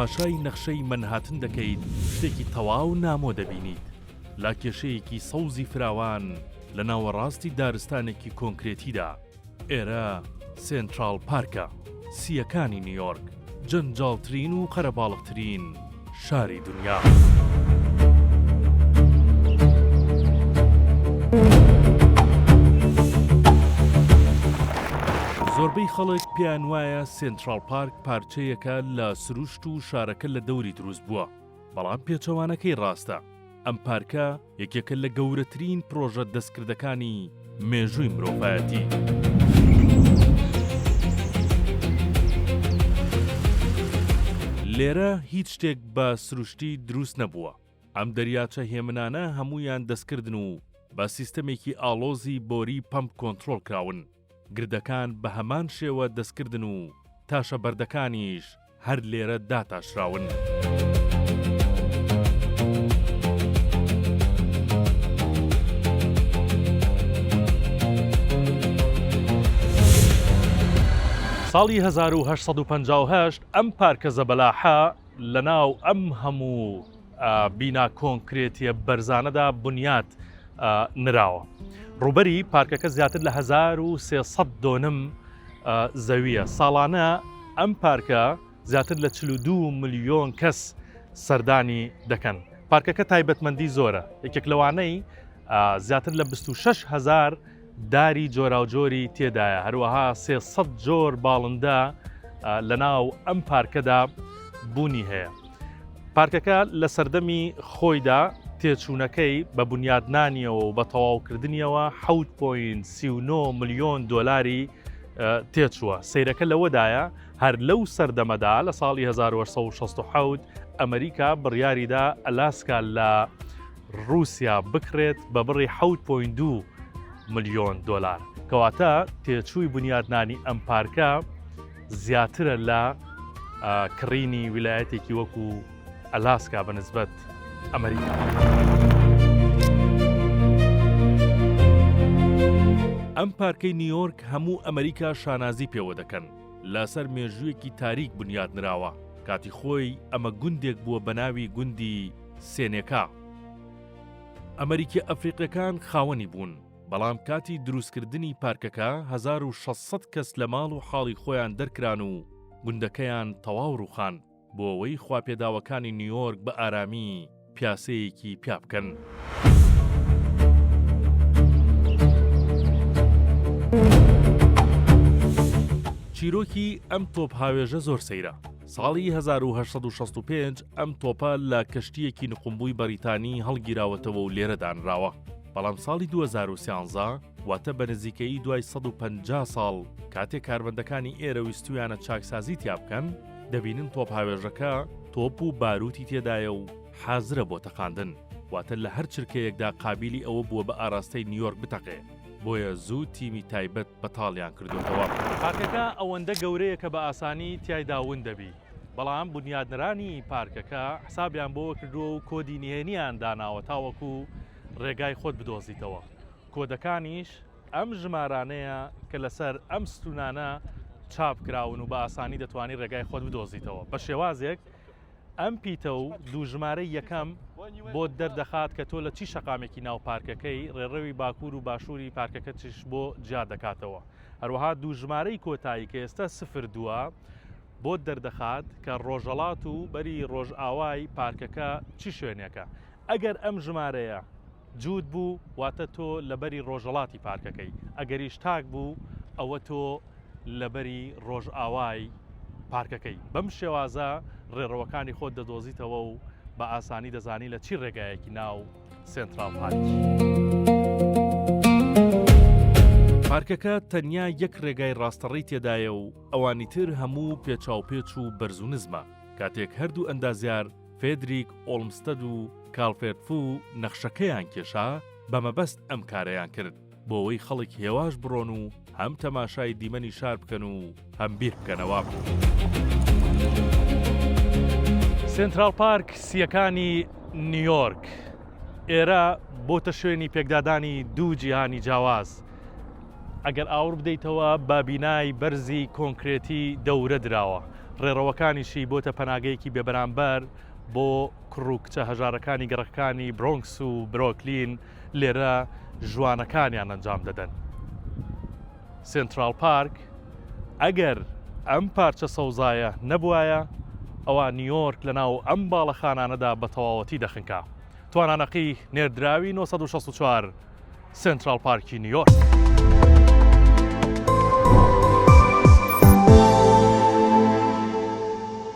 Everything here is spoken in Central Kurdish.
تەماشای نەخشەی منهاتن دەکەیت شتێکی تەواو نامۆ دەبینیت لا کێشەیەکی سەوزی فراوان لە ناوەڕاستی دارستانێکی کۆنکرێتیدا. ئێرە سێنترال پارکە، سیەکانی نیویۆرک، جەنجاڵترین و قەرەباڵغترین شاری دنیا. زۆربەی خەڵک پێیان وایە سێنترال پارک پارچەیەکە لە سروشت و شارەکە لە دەوری دروست بووە، بەڵام پێچەوانەکەی ڕاستە. ئەم پارکە یەکێکە لە گەورەترین پرۆژە دەستکردەکانی مێژووی مرۆڤایەتی. لێرە هیچ شتێک بە سروشتی دروست نەبووە. ئەم دەریاچە هێمنانە هەمویان دەستکردن و بە سیستەمێکی ئاڵۆزی بۆری پەمپ کۆنترۆڵ کراون. گردەکان بە هەمان شێوە دەستکردن و تاشە بەردەکانیش هەر لێرە داتاشراون. ساڵی 1858 ئەم پارکە زەبەلاحە لە ناو ئەم هەموو بینا کۆنکرێتیە بەرزانەدا بنیات نراوە. ڕوبەری پارکەکە زیاتر لە 1300 دۆنم زەویە. ساڵانە ئەم پارکە زیاتر لە 42 ملیۆن کەس سەردانی دەکەن. پارکەکە تایبەتمەندی زۆرە. یەکێک لەوانەی زیاتر لە 26,000 داری جۆراوجۆری تێدایە. هەروەها 300 جۆر باڵندە لە ناو ئەم پارکەدا بوونی هەیە. پارکەکە لە سەردەمی خۆیدا تێچوونەکەی بە بنیادنانیەوە و بە تەواوکردنیەوە 7.39 ملیۆن دۆلاری تێچووە. سەیرەکە لەوەدایە هەر لەو سەردەمەدا لە ساڵی 1967 ئەمریکا بڕیاریدا ئەلاسکا لە رووسیا بکرێت بە بڕی 7.2 ملیۆن دۆلار. کەواتە تێچووی بنیادنانی ئەم پارکە زیاترە لە کڕینی ویلایەتێکی وەکو ئەلاسکا بەنسبەت ئەمریکا. ئەم پارکەی نیویۆرک هەموو ئەمریکا شانازی پێوە دەکەن. لەسەر مێژوویەکی تاریک بنیاد نراوە. کاتی خۆی ئەمە گوندێک بووە بە ناوی گوندی سێنێکا. ئەمریکی ئەفریقیەکان خاوەنی بوون، بەڵام کاتی دروستکردنی پارکەکە 1600 کەس لە ماڵ و حاڵی خۆیان دەرکران و گوندەکەیان تەواو ڕووخان بۆ ئەوەی خواپێداوەکانی نیویۆرک بە ئارامی پیاسەیەکی پیا بکەن. چیرۆکی ئەم تۆپ هاوێژە زۆر سەیرە. ساڵی 1865 ئەم تۆپە لە کەشتیەکی نقمبووی بەریتانی هەڵگیراوەتەوە و لێرە دانراوە. بەڵام ساڵی 2013 واتە بە نزیکەی دوای 150 ساڵ کاتێک کاربەندەکانی ئێرە ویستویانە چاکسازی تیا بکەن، دەبینن تۆپ هاوێژەکە تۆپ و باروتی تێدایە و حازرە بۆ تەقاندن. واتە لە هەر چرکەیەکدا قابلی ئەوە بووە بە ئاراستەی نیویۆرک بتەقێ. بۆیە زوو تیمی تایبەت بەتاڵیان کردوتەوە. پارکەکە ئەوەندە گەورەیە کە بە ئاسانی تیایدا ون دەبی. بەڵام بنیادنرانی پارکەکە حسابیان بۆ کردووە و کۆدی نهێنیان داناوە تاوەکو ڕێگای خۆت بدۆزیتەوە. کۆدەکانیش ئەم ژمارانەیە کە لەسەر ئەم ستونانە چاپ کراون و بە ئاسانی دەتوانانی ڕێگای خۆت بدۆزیتەوە. بە شێوازێک ئەم پیتە و دوو ژمارەی یەکەم بۆ دەردەخات کە تۆ لە چی شەقامێکی ناو پارکەکەی ڕێڕەوی باکوور و باشووری پارکەکە چش بۆ جیا دەکاتەوە. هەروەها دوو ژمارەی کۆتایی کە ئێستا 02 بۆ دەردەخات کە ڕۆژەڵات و بەری ڕۆژئاوای پارکەکە چی شوێنێکە. ئەگەر ئەم ژمارەیە جوود بوو واتە تۆ لەبەری ڕۆژەڵاتی پارکەکەی، ئەگەریش تاک بوو ئەوە تۆ لەبەری ڕۆژئاوای پارکەکەی. بەم شێوازە ڕێڕەوەکانی خۆت دەدۆزیتەوە و بە ئاسانی دەزانی لە چی ڕێگایەکی ناو سێنترال پارکی. پارکەکە تەنیا یەک ڕێگای ڕاستەڕی تێدایە و ئەوانی تر هەموو پێچاوپێچ و بەرز و نزمە. کاتێک هەردوو ئەندازیار فێدریک ئۆڵمستەد و کالفێرتفو نەخشەکەیان کێشا بەمەبەست ئەم کارەیان کرد بۆ ئەوەی خەڵک هێواش بڕۆن و هەم تەماشای دیمەنی شار بکەن و هەم بیر بکەنەوە. سێنترال پارک سیەکانی نیویۆرک ئێرە بۆتە شوێنی پێکدادانی دوو جیهانی جیاواز. ئەگەر ئاور بدەیتەوە بە بینای بەرزی کۆنکرێتی دەورە دراوە. ڕێڕەوەکانیشی بۆتە پەناگەیەکی بێبەرامبەر بۆ کوڕ و کچە هەژارەکانی گەڕەکانی برۆنکس و برۆکلین لێرە ژوانەکانیان ئەنجام دەدەن. سنترال پارک ئەگەر ئەم پارچە سەوزایە نەبوایە ئەوە نیویۆرک لە ناو ئەم باڵەخانانەدا بە تەواوەتی دەخنکا. توانانەقی نێردراوی 964 سنترال پارکی نیویۆرک.